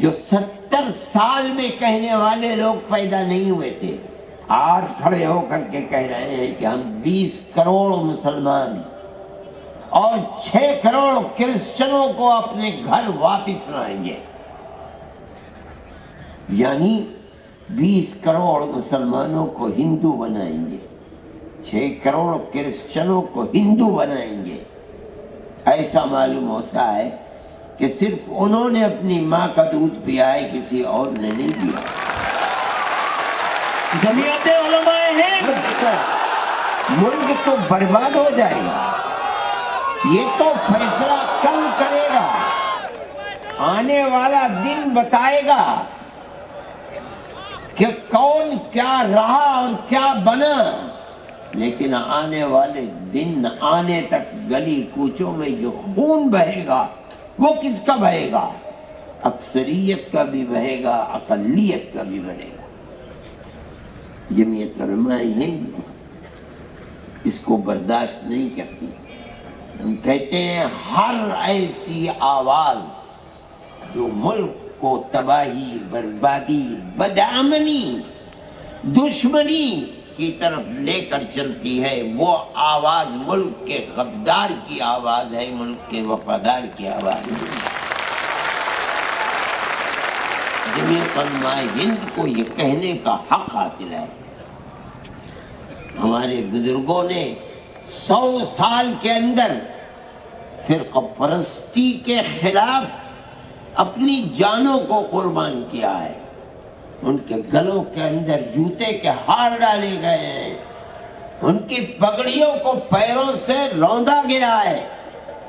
جو 70 سال میں کہنے والے لوگ پیدا نہیں ہوئے تھے، آج کھڑے ہو کر کے کہہ رہے ہیں کہ ہم 20 کروڑ مسلمان اور 6 کروڑ کرسچنوں کو اپنے گھر واپس لائیں گے۔ یعنی 20 کروڑ مسلمانوں کو ہندو بنائیں گے، 6 کروڑ کرسچنوں کو ہندو بنائیں گے۔ ایسا معلوم ہوتا ہے کہ صرف انہوں نے اپنی ماں کا دودھ پیا ہے، کسی اور نے نہیں پیا۔ جمعیت علماء ہند ملک تو برباد ہو جائے گا۔ یہ تو فیصلہ کل کرے گا، آنے والا دن بتائے گا کہ کون کیا رہا اور کیا بنا۔ لیکن آنے والے دن آنے تک گلی کوچوں میں جو خون بہے گا وہ کس کا بہے گا؟ اکثریت کا بھی بہے گا، اقلیت کا بھی بہے گا۔ جمعیت علماء ہند اس کو برداشت نہیں کرتی۔ ہم کہتے ہیں ہر ایسی آواز جو ملک کو تباہی، بربادی، بدامنی، دشمنی کی طرف لے کر چلتی ہے، وہ آواز ملک کے غدار کی آواز ہے، ملک کے وفادار کی آواز ہے۔ جمعیت علماء ہند کو یہ کہنے کا حق حاصل ہے۔ ہمارے بزرگوں نے 100 سال کے اندر فرقہ پرستی کے خلاف اپنی جانوں کو قربان کیا ہے۔ ان کے گلوں کے اندر جوتے کے ہار ڈالے گئے ہیں، ان کی پگڑیوں کو پیروں سے روندا گیا ہے،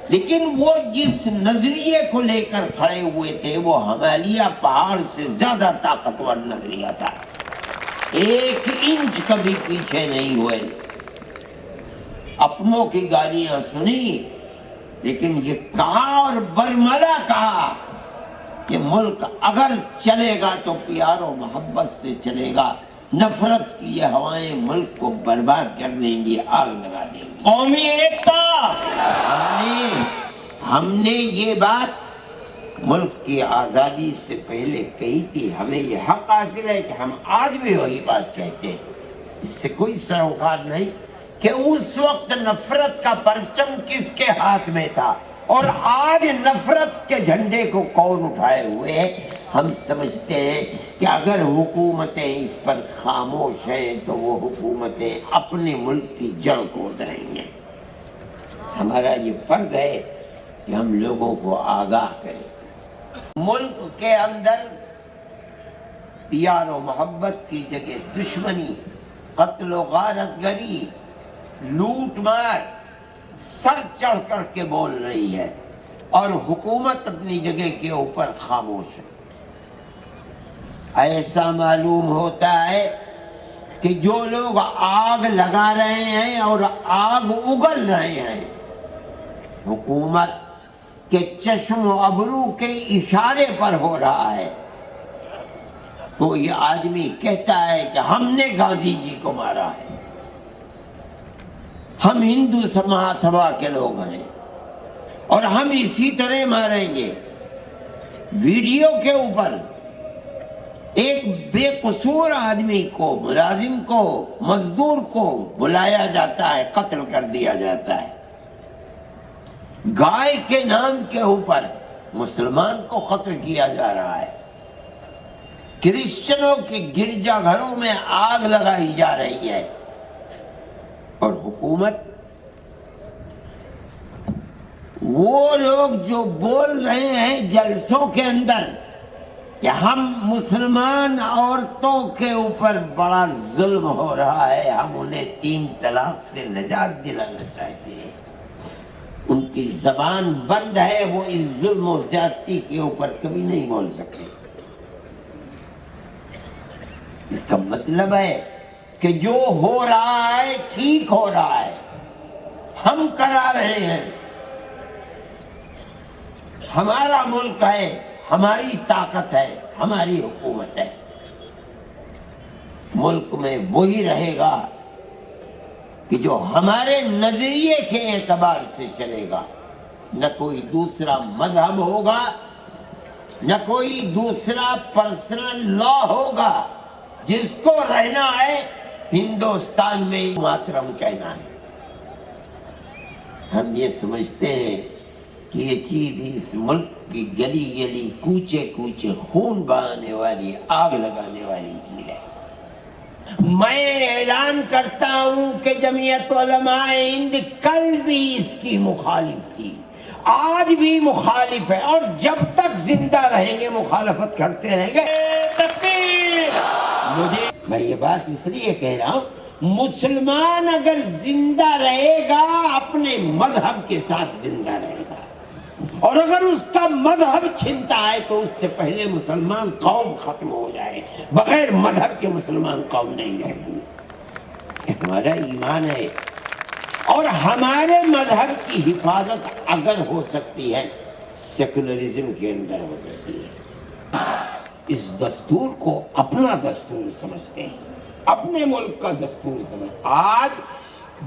لیکن وہ جس نظریے کو لے کر کھڑے ہوئے تھے وہ ہمالیہ پہاڑ سے زیادہ طاقتور نظریہ تھا۔ 1 انچ کبھی پیچھے نہیں ہوئے۔ اپنوں کی گالیاں سنی، لیکن یہ کہا اور برملا کہا کہ ملک اگر چلے گا تو پیار و محبت سے چلے گا، نفرت کی یہ ہوائیں ملک کو برباد کر دیں گی، آگ لگا دیں گی۔ قومی ایکتا، ہم نے یہ بات ملک کی آزادی سے پہلے کہی تھی۔ ہمیں یہ حق حاصل ہے کہ ہم آج بھی وہی بات کہتے ہیں، اس سے کوئی سروکار نہیں کہ اس وقت نفرت کا پرچم کس کے ہاتھ میں تھا اور آج نفرت کے جھنڈے کو کون اٹھائے ہوئے ہے۔ ہم سمجھتے ہیں کہ اگر حکومتیں اس پر خاموش ہیں تو وہ حکومتیں اپنے ملک کی جڑ کھود رہی ہیں۔ ہمارا یہ فرض ہے کہ ہم لوگوں کو آگاہ کریں۔ ملک کے اندر پیار و محبت کی جگہ دشمنی، قتل و غارت گری، لوٹ مار سر چڑھ کر کے بول رہی ہے، اور حکومت اپنی جگہ کے اوپر خاموش ہے۔ ایسا معلوم ہوتا ہے کہ جو لوگ آگ لگا رہے ہیں اور آگ اگل رہے ہیں، حکومت کے چشم و ابرو کے اشارے پر ہو رہا ہے۔ تو یہ آدمی کہتا ہے کہ ہم نے گاندھی جی کو مارا ہے، ہم ہندو مہاسبھا کے لوگ ہیں اور ہم اسی طرح ماریں گے۔ ویڈیو کے اوپر ایک بے قصور آدمی کو، ملازم کو، مزدور کو بلایا جاتا ہے، قتل کر دیا جاتا ہے۔ گائے کے نام کے اوپر مسلمان کو قتل کیا جا رہا ہے۔ کرسچنوں کے گرجا گھروں میں آگ لگائی جا رہی ہے، اور حکومت وہ لوگ جو بول رہے ہیں جلسوں کے اندر کہ ہم مسلمان عورتوں کے اوپر بڑا ظلم ہو رہا ہے، ہم انہیں 3 طلاق سے نجات دلانا چاہتے ہیں، ان کی زبان بند ہے، وہ اس ظلم و زیادتی کے اوپر کبھی نہیں بول سکتے۔ اس کا مطلب ہے کہ جو ہو رہا ہے ٹھیک ہو رہا ہے، ہم کرا رہے ہیں، ہمارا ملک ہے، ہماری طاقت ہے، ہماری حکومت ہے۔ ملک میں وہی رہے گا کہ جو ہمارے نظریے کے اعتبار سے چلے گا، نہ کوئی دوسرا مذہب ہوگا، نہ کوئی دوسرا پرسنل لا ہوگا. جس کو رہنا ہے ہندوستان میں ماترم کہنا ہے. ہم یہ سمجھتے ہیں کہ یہ چیز اس ملک کی گلی گلی کوچے کوچے خون بہانے والی آگ لگانے والی چیز ہے. میں اعلان کرتا ہوں کہ جمعیت علماء ہند کل بھی اس کی مخالف تھی، آج بھی مخالف ہے، اور جب تک زندہ رہیں گے مخالفت کرتے رہیں گے. میں یہ بات اس لیے کہہ رہا ہوں، مسلمان اگر زندہ رہے گا اپنے مذہب کے ساتھ زندہ رہے گا، اور اگر اس کا مذہب چھنتا ہے تو اس سے پہلے مسلمان قوم ختم ہو جائے. بغیر مذہب کے مسلمان قوم نہیں رہے گی. ہمارا ایمان ہے، اور ہمارے مذہب کی حفاظت اگر ہو سکتی ہے سیکولرزم کے اندر ہو سکتی ہے. اس دستور کو اپنا دستور سمجھتے ہیں، اپنے ملک کا دستور سمجھتے. آج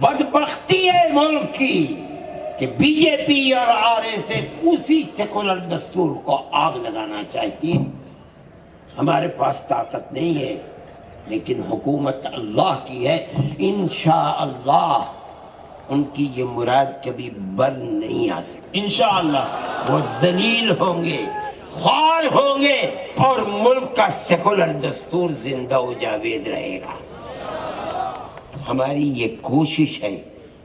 بدبختی ہے ملک کی کہ بی جے پی اور آر ایس ایس اسی سیکولر دستور کو آگ لگانا چاہتی ہے. ہمارے پاس طاقت نہیں ہے، لیکن حکومت اللہ کی ہے. انشاءاللہ ان کی یہ مراد کبھی بر نہیں آ سکتی. انشاءاللہ وہ ذلیل ہوں گے، خوار ہوں گے، اور ملک کا سیکولر دستور زندہ و جاوید رہے گا. ہماری یہ کوشش ہے،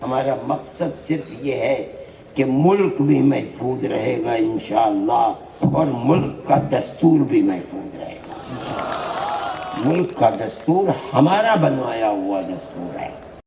ہمارا مقصد صرف یہ ہے کہ ملک بھی محفوظ رہے گا انشاءاللہ، اور ملک کا دستور بھی محفوظ رہے گا. ملک کا دستور ہمارا بنوایا ہوا دستور ہے.